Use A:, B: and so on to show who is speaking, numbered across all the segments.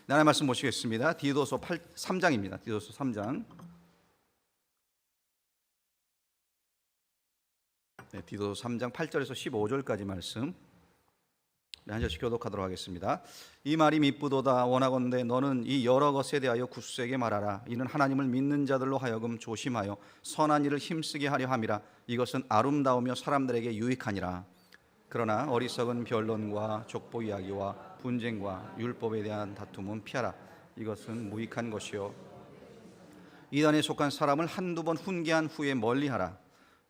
A: 하나님 말씀 보시겠습니다. 디도서 3장입니다. 디도서 3장. 디도서 3장 8절에서 15절까지 말씀 한 절씩 교독하도록 하겠습니다. 이 말이 미쁘도다. 원하건대 너는 이 여러 것에 대하여 굳세게 말하라. 이는 하나님을 믿는 자들로 하여금 조심하여 선한 일을 힘쓰게 하려 함이라. 이것은 아름다우며 사람들에게 유익하니라. 그러나 어리석은 변론과 족보 이야기와 분쟁과 율법에 대한 다툼은 피하라. 이것은 무익한 것이요 이단에 속한 사람을 한두 번 훈계한 후에 멀리하라.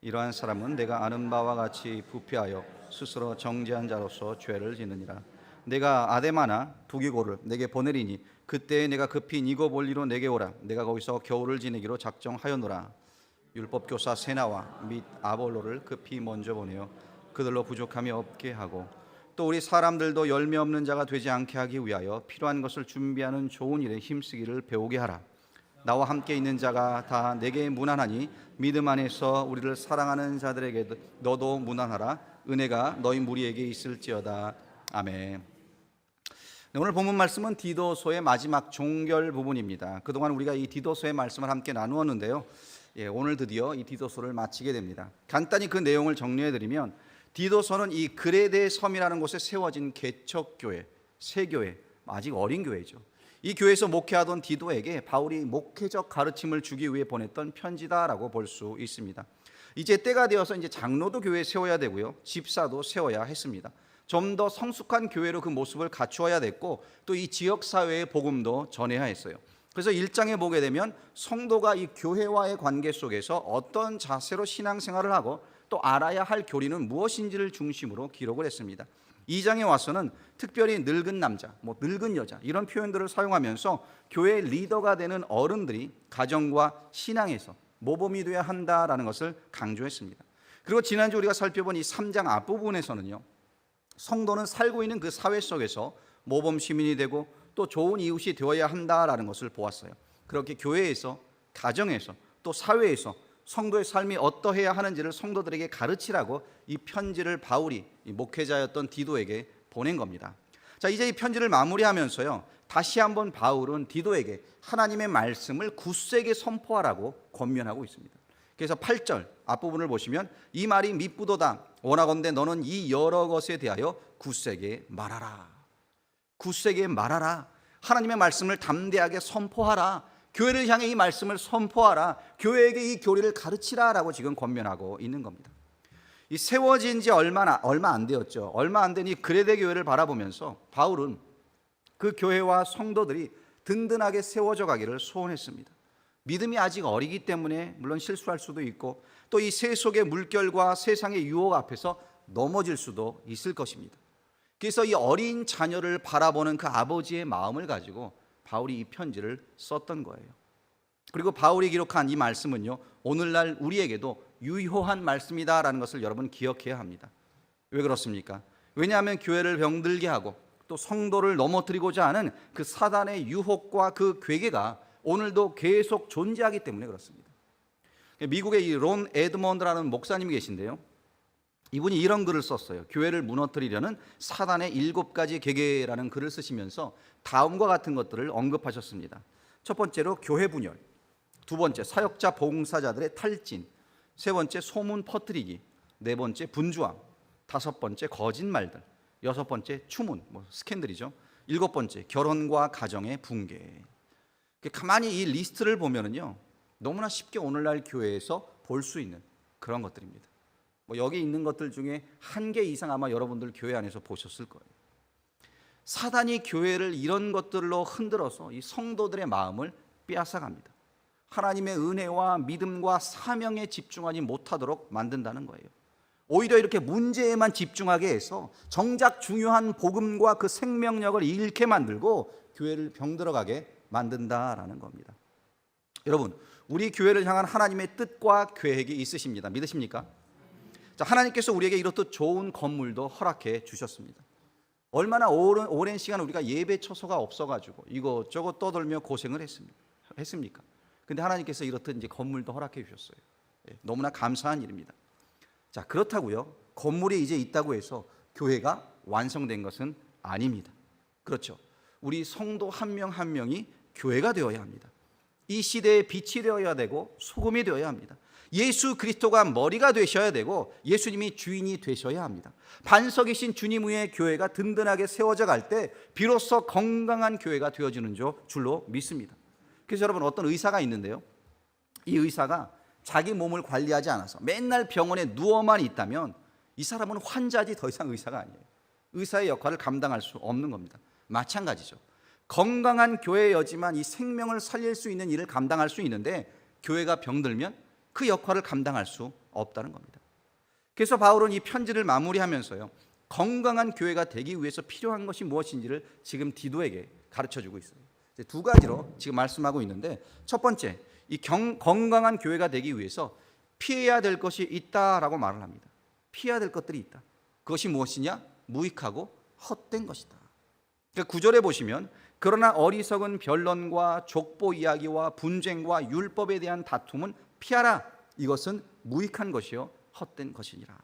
A: 이러한 사람은 내가 아는 바와 같이 부패하여 스스로 정죄한 자로서 죄를 짓느니라. 내가 아데마나 두기고를 내게 보내리니 그때에 내가 급히 니고볼리로 내게 오라. 내가 거기서 겨울을 지내기로 작정하였노라. 율법교사 세나와 및 아볼로를 급히 먼저 보내어 그들로 부족함이 없게 하고 또 우리 사람들도 열매 없는 자가 되지 않게 하기 위하여 필요한 것을 준비하는 좋은 일에 힘쓰기를 배우게 하라. 나와 함께 있는 자가 다 내게 무난하니 믿음 안에서 우리를 사랑하는 자들에게 너도 무난하라. 은혜가 너희 무리에게 있을지어다. 아멘. 오늘 본문 말씀은 디도서의 마지막 종결 부분입니다. 그동안 우리가 이 디도서의 말씀을 함께 나누었는데요. 오늘 드디어 이 디도서를 마치게 됩니다. 간단히 그 내용을 정리해드리면 디도서는 이 그레데 섬이라는 곳에 세워진 개척교회, 새교회, 아직 어린 교회죠. 이 교회에서 목회하던 디도에게 바울이 목회적 가르침을 주기 위해 보냈던 편지다라고 볼 수 있습니다. 이제 때가 되어서 이제 장로도 교회에 세워야 되고요, 집사도 세워야 했습니다. 좀 더 성숙한 교회로 그 모습을 갖추어야 됐고 또 이 지역 사회의 복음도 전해야 했어요. 그래서 1장에 보게 되면 성도가 이 교회와의 관계 속에서 어떤 자세로 신앙생활을 하고 또 알아야 할 교리는 무엇인지를 중심으로 기록을 했습니다. 2장에 와서는 특별히 늙은 남자, 늙은 여자 이런 표현들을 사용하면서 교회 리더가 되는 어른들이 가정과 신앙에서 모범이 되어야 한다라는 것을 강조했습니다. 그리고 지난주 우리가 살펴본 이 3장 앞부분에서는요, 성도는 살고 있는 그 사회 속에서 모범 시민이 되고 또 좋은 이웃이 되어야 한다라는 것을 보았어요. 그렇게 교회에서, 가정에서 또 사회에서 성도의 삶이 어떠해야 하는지를 성도들에게 가르치라고 이 편지를 바울이 이 목회자였던 디도에게 보낸 겁니다. 자, 이제 이 편지를 마무리하면서요, 다시 한번 바울은 디도에게 하나님의 말씀을 굳세게 선포하라고 권면하고 있습니다. 그래서 8절 앞부분을 보시면 이 말이 미쁘도다. 원하건대 너는 이 여러 것에 대하여 굳세게 말하라. 굳세게 말하라. 하나님의 말씀을 담대하게 선포하라. 교회를 향해 이 말씀을 선포하라. 교회에게 이 교리를 가르치라라고 지금 권면하고 있는 겁니다. 이 세워진 지 얼마 안 되었죠. 얼마 안 된 이 그레데 교회를 바라보면서 바울은 그 교회와 성도들이 든든하게 세워져 가기를 소원했습니다. 믿음이 아직 어리기 때문에 물론 실수할 수도 있고 또 이 세속의 물결과 세상의 유혹 앞에서 넘어질 수도 있을 것입니다. 그래서 이 어린 자녀를 바라보는 그 아버지의 마음을 가지고 바울이 이 편지를 썼던 거예요. 그리고 바울이 기록한 이 말씀은요, 오늘날 우리에게도 유효한 말씀이다라는 것을 여러분 기억해야 합니다. 왜 그렇습니까? 왜냐하면 교회를 병들게 하고 또 성도를 넘어뜨리고자 하는 그 사단의 유혹과 그 괴계가 오늘도 계속 존재하기 때문에 그렇습니다. 미국의 이 론 에드먼드라는 목사님이 계신데요, 이분이 이런 글을 썼어요. 교회를 무너뜨리려는 사단의 7가지 계계라는 글을 쓰시면서 다음과 같은 것들을 언급하셨습니다. 첫 번째로 교회 분열, 두 번째 사역자 봉사자들의 탈진, 세 번째 소문 퍼뜨리기, 네 번째 분주함, 다섯 번째 거짓말들, 여섯 번째 추문, 스캔들이죠. 일곱 번째 결혼과 가정의 붕괴. 가만히 이 리스트를 보면은요, 너무나 쉽게 오늘날 교회에서 볼 수 있는 그런 것들입니다. 여기 있는 것들 중에 한 개 이상 아마 여러분들 교회 안에서 보셨을 거예요. 사단이 교회를 이런 것들로 흔들어서 이 성도들의 마음을 빼앗아갑니다. 하나님의 은혜와 믿음과 사명에 집중하지 못하도록 만든다는 거예요. 오히려 이렇게 문제에만 집중하게 해서 정작 중요한 복음과 그 생명력을 잃게 만들고 교회를 병들어가게 만든다라는 겁니다. 여러분, 우리 교회를 향한 하나님의 뜻과 계획이 있으십니다. 믿으십니까? 자, 하나님께서 우리에게 이렇듯 좋은 건물도 허락해 주셨습니다. 얼마나 오랜 시간 우리가 예배 처소가 없어가지고 이것저것 떠돌며 고생을 했습니까? 근데 하나님께서 이렇듯 이제 건물도 허락해 주셨어요. 너무나 감사한 일입니다. 자, 그렇다고요, 건물이 이제 있다고 해서 교회가 완성된 것은 아닙니다. 그렇죠. 우리 성도 한 명 한 명이 교회가 되어야 합니다. 이 시대의 빛이 되어야 되고 소금이 되어야 합니다. 예수 그리스도가 머리가 되셔야 되고 예수님이 주인이 되셔야 합니다. 반석이신 주님 위에 교회가 든든하게 세워져 갈 때 비로소 건강한 교회가 되어지는 줄로 믿습니다. 그래서 여러분, 어떤 의사가 있는데요, 이 의사가 자기 몸을 관리하지 않아서 맨날 병원에 누워만 있다면 이 사람은 환자지 더 이상 의사가 아니에요. 의사의 역할을 감당할 수 없는 겁니다. 마찬가지죠. 건강한 교회여지만 이 생명을 살릴 수 있는 일을 감당할 수 있는데 교회가 병들면 그 역할을 감당할 수 없다는 겁니다. 그래서 바울은 이 편지를 마무리하면서요, 건강한 교회가 되기 위해서 필요한 것이 무엇인지를 지금 디도에게 가르쳐주고 있어요. 두 가지로 지금 말씀하고 있는데, 첫 번째, 이 건강한 교회가 되기 위해서 피해야 될 것이 있다라고 말을 합니다. 피해야 될 것들이 있다. 그것이 무엇이냐? 무익하고 헛된 것이다. 그러니까 9절에 보시면, 그러나 어리석은 변론과 족보 이야기와 분쟁과 율법에 대한 다툼은 피하라. 이것은 무익한 것이요 헛된 것이니라.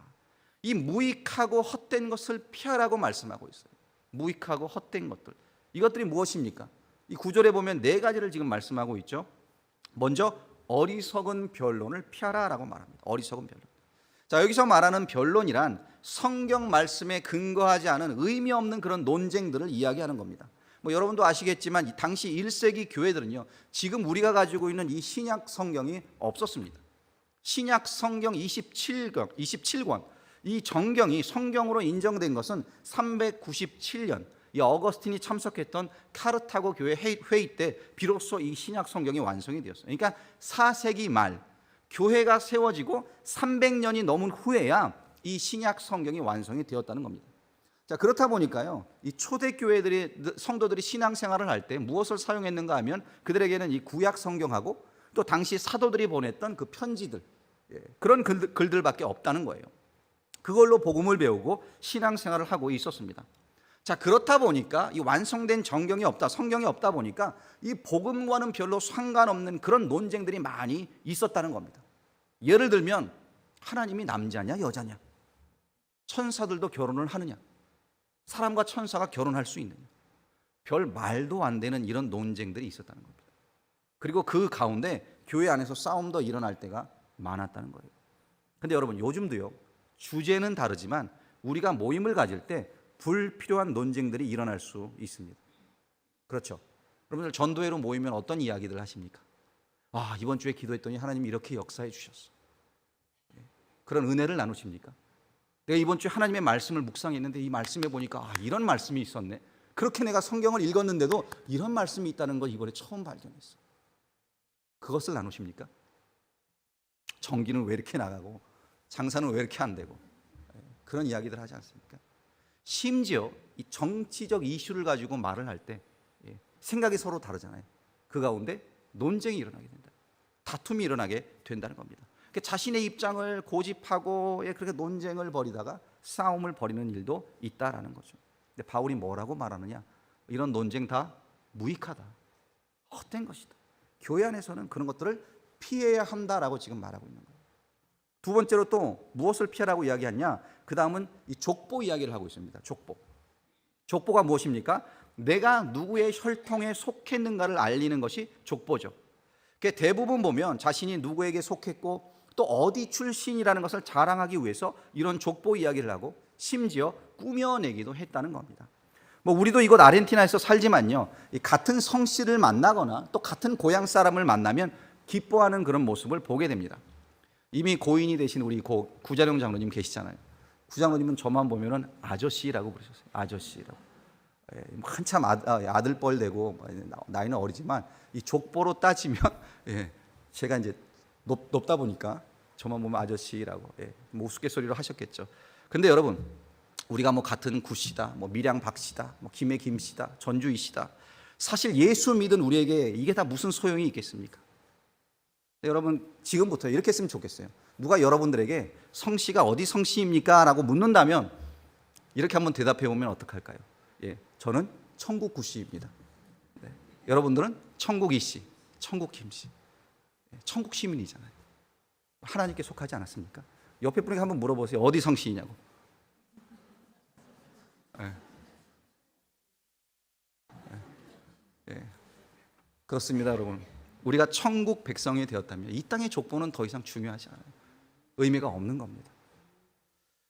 A: 이 무익하고 헛된 것을 피하라고 말씀하고 있어요. 무익하고 헛된 것들, 이것들이 무엇입니까? 이 9절에 보면 네 가지를 지금 말씀하고 있죠. 먼저 어리석은 변론을 피하라라고 말합니다. 어리석은 변론. 자, 여기서 말하는 변론이란 성경 말씀에 근거하지 않은 의미 없는 그런 논쟁들을 이야기하는 겁니다. 여러분도 아시겠지만 당시 1세기 교회들은요, 지금 우리가 가지고 있는 이 신약 성경이 없었습니다. 신약 성경 27권, 이 정경이 성경으로 인정된 것은 397년 이 어거스틴이 참석했던 카르타고 교회 회의 때 비로소 이 신약 성경이 완성이 되었어요. 그러니까 4세기 말 교회가 세워지고 300년이 넘은 후에야 이 신약 성경이 완성이 되었다는 겁니다. 자, 그렇다 보니까요, 이 초대교회들이 성도들이 신앙생활을 할 때 무엇을 사용했는가 하면 그들에게는 이 구약 성경하고 또 당시 사도들이 보냈던 그 편지들, 그런 글들밖에 없다는 거예요. 그걸로 복음을 배우고 신앙생활을 하고 있었습니다. 자, 그렇다 보니까 이 완성된 성경이 없다 보니까 이 복음과는 별로 상관없는 그런 논쟁들이 많이 있었다는 겁니다. 예를 들면, 하나님이 남자냐 여자냐, 천사들도 결혼을 하느냐, 사람과 천사가 결혼할 수 있느냐, 별 말도 안 되는 이런 논쟁들이 있었다는 겁니다. 그리고 그 가운데 교회 안에서 싸움도 일어날 때가 많았다는 거예요. 근데 여러분, 요즘도요, 주제는 다르지만 우리가 모임을 가질 때 불필요한 논쟁들이 일어날 수 있습니다. 그렇죠? 여러분들 전도회로 모이면 어떤 이야기들 하십니까? 이번 주에 기도했더니 하나님이 이렇게 역사해 주셨어. 그런 은혜를 나누십니까? 내가 이번 주에 하나님의 말씀을 묵상했는데 이 말씀에 보니까 이런 말씀이 있었네. 그렇게 내가 성경을 읽었는데도 이런 말씀이 있다는 걸 이번에 처음 발견했어. 그것을 나누십니까? 전기는 왜 이렇게 나가고 장사는 왜 이렇게 안 되고 그런 이야기들 하지 않습니까? 심지어 이 정치적 이슈를 가지고 말을 할 때 생각이 서로 다르잖아요. 그 가운데 논쟁이 일어나게 된다. 다툼이 일어나게 된다는 겁니다. 자신의 입장을 고집하고 그렇게 논쟁을 벌이다가 싸움을 벌이는 일도 있다라는 거죠. 근데 바울이 뭐라고 말하느냐? 이런 논쟁 다 무익하다, 헛된 것이다. 교회 안에서는 그런 것들을 피해야 한다라고 지금 말하고 있는 거예요. 두 번째로 또 무엇을 피하라고 이야기하냐? 그 다음은 이 족보 이야기를 하고 있습니다. 족보가 무엇입니까? 내가 누구의 혈통에 속했는가를 알리는 것이 족보죠. 대부분 보면 자신이 누구에게 속했고 또 어디 출신이라는 것을 자랑하기 위해서 이런 족보 이야기를 하고 심지어 꾸며내기도 했다는 겁니다. 우리도 이곳 아르헨티나에서 살지만요, 같은 성씨를 만나거나 또 같은 고향 사람을 만나면 기뻐하는 그런 모습을 보게 됩니다. 이미 고인이 되신 우리 구자룡 장로님 계시잖아요. 구장로님은 저만 보면은 아저씨라고 부르셨어요. 아저씨라고. 한참 아들뻘 되고 나이는 어리지만 이 족보로 따지면 제가 이제 높다 보니까 저만 보면 아저씨라고 우스갯소리로 하셨겠죠. 근데 여러분, 우리가 같은 구씨다, 밀양 박씨다, 김해 김씨다, 전주 이씨다, 사실 예수 믿은 우리에게 이게 다 무슨 소용이 있겠습니까? 여러분, 지금부터 이렇게 했으면 좋겠어요. 누가 여러분들에게 성씨가 어디 성씨입니까? 라고 묻는다면 이렇게 한번 대답해 보면 어떡할까요? 저는 천국 구씨입니다. 여러분들은 천국 이씨, 천국 김씨, 천국 시민이잖아요. 하나님께 속하지 않았습니까? 옆에 분에게 한번 물어보세요. 어디 성씨이냐고. 그렇습니다, 여러분. 우리가 천국 백성이 되었다면 이 땅의 족보는 더 이상 중요하지 않아요. 의미가 없는 겁니다.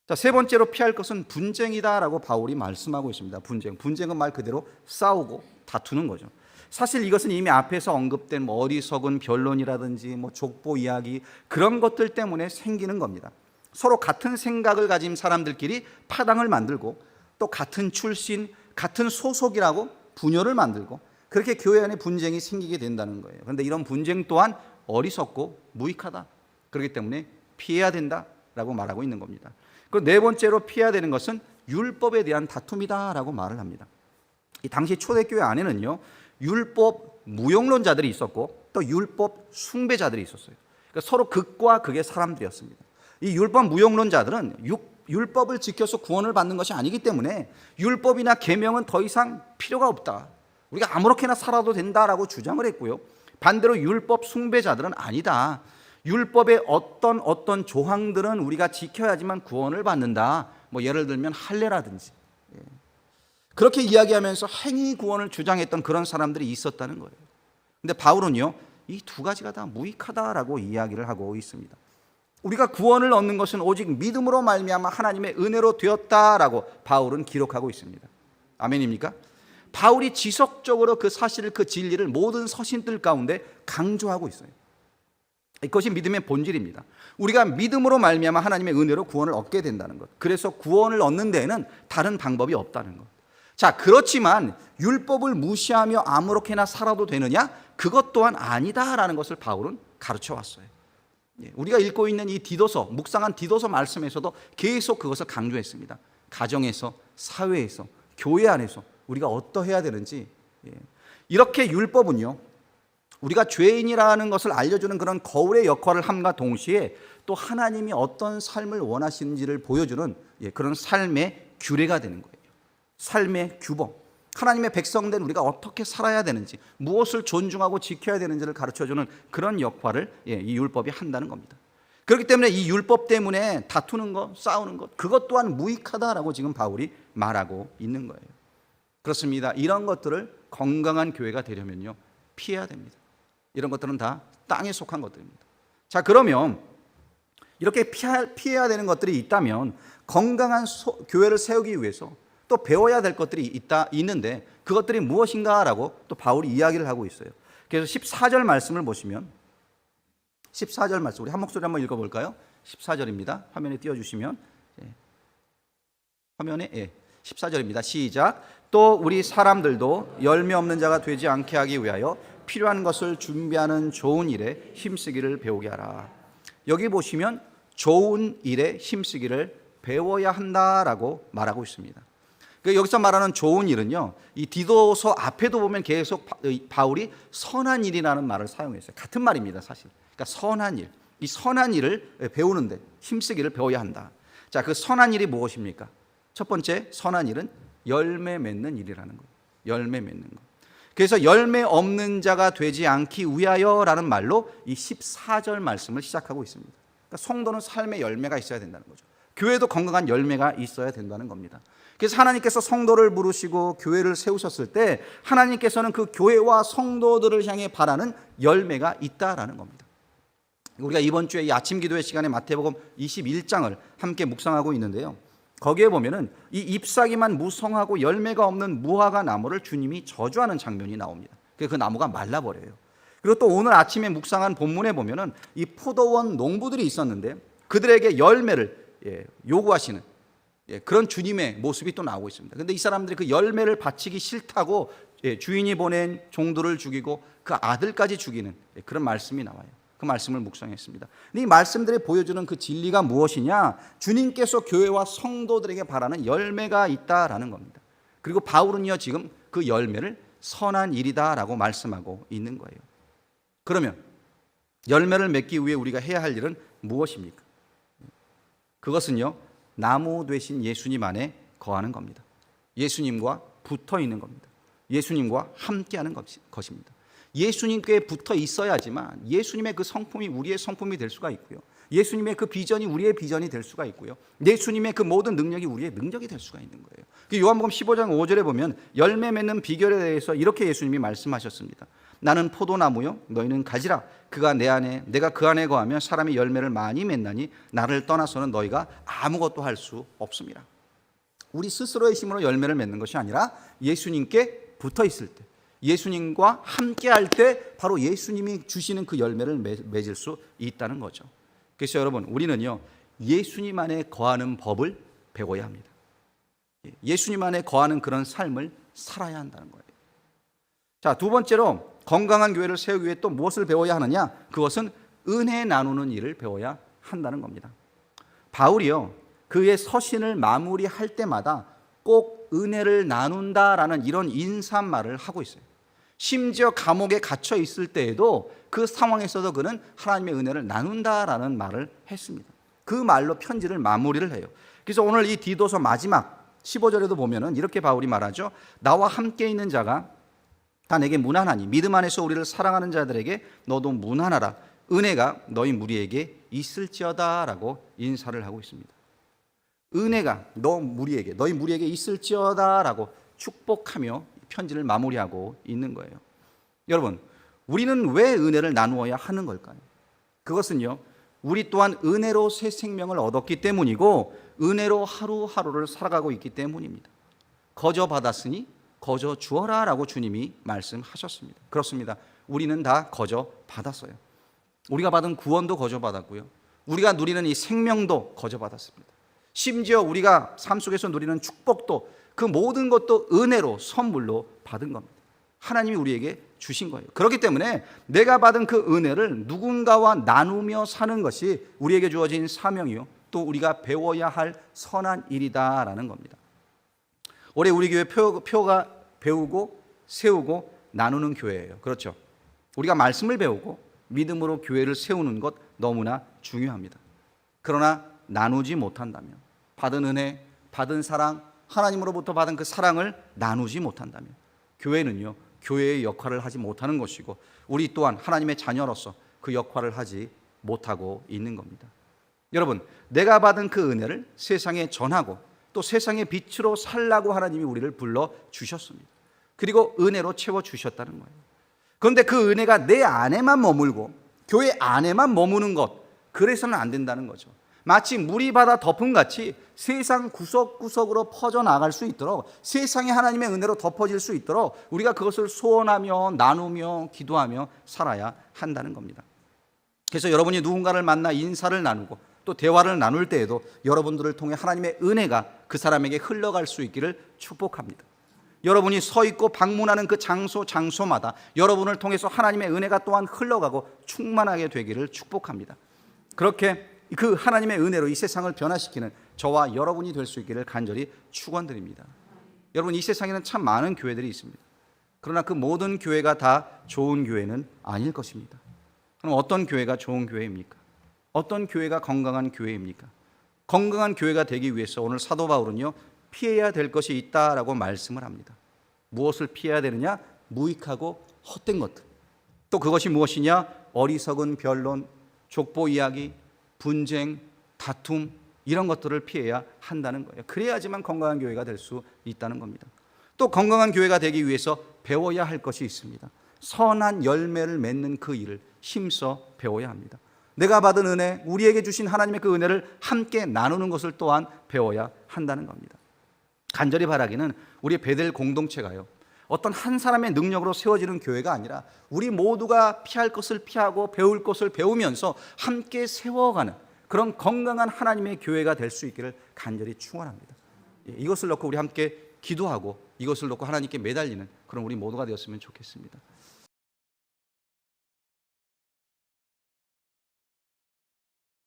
A: 자, 세 번째로 피할 것은 분쟁이다라고 바울이 말씀하고 있습니다. 분쟁은 말 그대로 싸우고 다투는 거죠. 사실 이것은 이미 앞에서 언급된 어리석은 변론이라든지 족보 이야기, 그런 것들 때문에 생기는 겁니다. 서로 같은 생각을 가진 사람들끼리 파당을 만들고, 또 같은 출신, 같은 소속이라고 분열을 만들고, 그렇게 교회 안에 분쟁이 생기게 된다는 거예요. 그런데 이런 분쟁 또한 어리석고 무익하다. 그렇기 때문에 피해야 된다라고 말하고 있는 겁니다. 그리고 네 번째로 피해야 되는 것은 율법에 대한 다툼이다라고 말을 합니다. 이 당시 초대교회 안에는요, 율법 무용론자들이 있었고 또 율법 숭배자들이 있었어요. 그러니까 서로 극과 극의 사람들이었습니다. 이 율법 무용론자들은 율법을 지켜서 구원을 받는 것이 아니기 때문에 율법이나 계명은 더 이상 필요가 없다, 우리가 아무렇게나 살아도 된다라고 주장을 했고요. 반대로 율법 숭배자들은 아니다, 율법의 어떤 조항들은 우리가 지켜야지만 구원을 받는다. 예를 들면 할례라든지, 그렇게 이야기하면서 행위 구원을 주장했던 그런 사람들이 있었다는 거예요. 근데 바울은요, 이 두 가지가 다 무익하다라고 이야기를 하고 있습니다. 우리가 구원을 얻는 것은 오직 믿음으로 말미암아 하나님의 은혜로 되었다라고 바울은 기록하고 있습니다. 아멘입니까? 바울이 지속적으로 그 사실을, 그 진리를 모든 서신들 가운데 강조하고 있어요. 이것이 믿음의 본질입니다. 우리가 믿음으로 말미암아 하나님의 은혜로 구원을 얻게 된다는 것, 그래서 구원을 얻는 데에는 다른 방법이 없다는 것. 자, 그렇지만 율법을 무시하며 아무렇게나 살아도 되느냐? 그것 또한 아니다라는 것을 바울은 가르쳐 왔어요. 우리가 읽고 있는 이 디도서, 묵상한 디도서 말씀에서도 계속 그것을 강조했습니다. 가정에서, 사회에서, 교회 안에서 우리가 어떠해야 되는지. 이렇게 율법은요, 우리가 죄인이라는 것을 알려주는 그런 거울의 역할을 함과 동시에 또 하나님이 어떤 삶을 원하시는지를 보여주는 그런 삶의 규례가 되는 거예요. 삶의 규범, 하나님의 백성된 우리가 어떻게 살아야 되는지, 무엇을 존중하고 지켜야 되는지를 가르쳐주는 그런 역할을 이 율법이 한다는 겁니다. 그렇기 때문에 이 율법 때문에 다투는 것, 싸우는 것, 그것 또한 무익하다라고 지금 바울이 말하고 있는 거예요. 그렇습니다. 이런 것들을 건강한 교회가 되려면요, 피해야 됩니다. 이런 것들은 다 땅에 속한 것들입니다. 자, 그러면 이렇게 피해야 되는 것들이 있다면 건강한 교회를 세우기 위해서 또 배워야 될 것들이 있는데 그것들이 무엇인가라고 또 바울이 이야기를 하고 있어요. 그래서 14절 말씀을 보시면, 14절 말씀 우리 한 목소리 한번 읽어볼까요? 14절입니다. 화면에 띄워주시면, 화면에 14절입니다. 시작. 또 우리 사람들도 열매 없는 자가 되지 않게 하기 위하여 필요한 것을 준비하는 좋은 일에 힘쓰기를 배우게 하라. 여기 보시면 좋은 일에 힘쓰기를 배워야 한다라고 말하고 있습니다. 여기서 말하는 좋은 일은요, 이 디도서 앞에도 보면 계속 바울이 선한 일이라는 말을 사용했어요. 같은 말입니다, 사실. 그러니까 선한 일, 이 선한 일을 배우는데 힘쓰기를 배워야 한다. 자, 그 선한 일이 무엇입니까? 첫 번째 선한 일은 열매 맺는 일이라는 거예요. 열매 맺는 것. 그래서 열매 없는 자가 되지 않기 위하여라는 말로 이 14절 말씀을 시작하고 있습니다. 그러니까 성도는 삶의 열매가 있어야 된다는 거죠. 교회도 건강한 열매가 있어야 된다는 겁니다. 그래서 하나님께서 성도를 부르시고 교회를 세우셨을 때 하나님께서는 그 교회와 성도들을 향해 바라는 열매가 있다라는 겁니다. 우리가 이번 주에 이 아침 기도의 시간에 마태복음 21장을 함께 묵상하고 있는데요, 거기에 보면은 이 잎사귀만 무성하고 열매가 없는 무화과 나무를 주님이 저주하는 장면이 나옵니다. 그 나무가 말라버려요. 그리고 또 오늘 아침에 묵상한 본문에 보면은 이 포도원 농부들이 있었는데 그들에게 열매를 요구하시는 그런 주님의 모습이 또 나오고 있습니다. 그런데 이 사람들이 그 열매를 바치기 싫다고 주인이 보낸 종들을 죽이고 그 아들까지 죽이는 그런 말씀이 나와요. 그 말씀을 묵상했습니다. 이 말씀들이 보여주는 그 진리가 무엇이냐? 주님께서 교회와 성도들에게 바라는 열매가 있다라는 겁니다. 그리고 바울은요, 지금 그 열매를 선한 일이다라고 말씀하고 있는 거예요. 그러면 열매를 맺기 위해 우리가 해야 할 일은 무엇입니까? 그것은요, 나무 되신 예수님 안에 거하는 겁니다. 예수님과 붙어 있는 겁니다. 예수님과 함께하는 것입니다. 예수님께 붙어 있어야지만 예수님의 그 성품이 우리의 성품이 될 수가 있고요, 예수님의 그 비전이 우리의 비전이 될 수가 있고요, 예수님의 그 모든 능력이 우리의 능력이 될 수가 있는 거예요. 요한복음 15장 5절에 보면 열매 맺는 비결에 대해서 이렇게 예수님이 말씀하셨습니다. 나는 포도나무요 너희는 가지라. 그가 내 안에 내가 그 안에 거하면 사람이 열매를 많이 맺나니 나를 떠나서는 너희가 아무것도 할 수 없습니다. 우리 스스로의 힘으로 열매를 맺는 것이 아니라 예수님께 붙어 있을 때, 예수님과 함께 할 때 바로 예수님이 주시는 그 열매를 맺을 수 있다는 거죠. 그래서 여러분, 우리는요 예수님 안에 거하는 법을 배워야 합니다. 예수님 안에 거하는 그런 삶을 살아야 한다는 거예요. 자, 두 번째로 건강한 교회를 세우기 위해 또 무엇을 배워야 하느냐? 그것은 은혜 나누는 일을 배워야 한다는 겁니다. 바울이요 그의 서신을 마무리할 때마다 꼭 은혜를 나눈다라는 이런 인사말을 하고 있어요. 심지어 감옥에 갇혀 있을 때에도 그 상황에서도 그는 하나님의 은혜를 나눈다라는 말을 했습니다. 그 말로 편지를 마무리를 해요. 그래서 오늘 이 디도서 마지막 15절에도 보면은 이렇게 바울이 말하죠. 나와 함께 있는 자가 다 내게 문안하니 믿음 안에서 우리를 사랑하는 자들에게 너도 문안하라. 은혜가 너희 무리에게 있을지어다라고 인사를 하고 있습니다. 은혜가 너희 무리에게 있을지어다라고 축복하며 편지를 마무리하고 있는 거예요. 여러분, 우리는 왜 은혜를 나누어야 하는 걸까요? 그것은요 우리 또한 은혜로 새 생명을 얻었기 때문이고 은혜로 하루하루를 살아가고 있기 때문입니다. 거저 받았으니 거저 주어라 라고 주님이 말씀하셨습니다. 그렇습니다. 우리는 다 거저 받았어요. 우리가 받은 구원도 거저 받았고요, 우리가 누리는 이 생명도 거저 받았습니다. 심지어 우리가 삶 속에서 누리는 축복도, 그 모든 것도 은혜로 선물로 받은 겁니다. 하나님이 우리에게 주신 거예요. 그렇기 때문에 내가 받은 그 은혜를 누군가와 나누며 사는 것이 우리에게 주어진 사명이요 또 우리가 배워야 할 선한 일이다라는 겁니다. 올해 우리 교회 표가 배우고 세우고 나누는 교회예요. 그렇죠? 우리가 말씀을 배우고 믿음으로 교회를 세우는 것 너무나 중요합니다. 그러나 나누지 못한다면, 받은 은혜, 받은 사랑, 하나님으로부터 받은 그 사랑을 나누지 못한다면 교회는요 교회의 역할을 하지 못하는 것이고 우리 또한 하나님의 자녀로서 그 역할을 하지 못하고 있는 겁니다. 여러분, 내가 받은 그 은혜를 세상에 전하고 또 세상의 빛으로 살라고 하나님이 우리를 불러 주셨습니다. 그리고 은혜로 채워 주셨다는 거예요. 그런데 그 은혜가 내 안에만 머물고 교회 안에만 머무는 것, 그래서는 안 된다는 거죠. 마치 물이 바다 덮음 같이 세상 구석구석으로 퍼져나갈 수 있도록, 세상에 하나님의 은혜로 덮어질 수 있도록 우리가 그것을 소원하며 나누며 기도하며 살아야 한다는 겁니다. 그래서 여러분이 누군가를 만나 인사를 나누고 또 대화를 나눌 때에도 여러분들을 통해 하나님의 은혜가 그 사람에게 흘러갈 수 있기를 축복합니다. 여러분이 서 있고 방문하는 그 장소마다 여러분을 통해서 하나님의 은혜가 또한 흘러가고 충만하게 되기를 축복합니다. 그렇게 그 하나님의 은혜로 이 세상을 변화시키는 저와 여러분이 될 수 있기를 간절히 축원드립니다. 여러분, 이 세상에는 참 많은 교회들이 있습니다. 그러나 그 모든 교회가 다 좋은 교회는 아닐 것입니다. 그럼 어떤 교회가 좋은 교회입니까? 어떤 교회가 건강한 교회입니까? 건강한 교회가 되기 위해서 오늘 사도 바울은요 피해야 될 것이 있다라고 말씀을 합니다. 무엇을 피해야 되느냐? 무익하고 헛된 것들. 또 그것이 무엇이냐? 어리석은 변론, 족보 이야기, 분쟁, 다툼, 이런 것들을 피해야 한다는 거예요. 그래야지만 건강한 교회가 될 수 있다는 겁니다. 또 건강한 교회가 되기 위해서 배워야 할 것이 있습니다. 선한 열매를 맺는 그 일을 힘써 배워야 합니다. 내가 받은 은혜, 우리에게 주신 하나님의 그 은혜를 함께 나누는 것을 또한 배워야 한다는 겁니다. 간절히 바라기는 우리 베델 공동체가요 어떤 한 사람의 능력으로 세워지는 교회가 아니라 우리 모두가 피할 것을 피하고 배울 것을 배우면서 함께 세워가는 그런 건강한 하나님의 교회가 될 수 있기를 간절히 축원합니다. 이것을 놓고 우리 함께 기도하고 이것을 놓고 하나님께 매달리는 그런 우리 모두가 되었으면 좋겠습니다.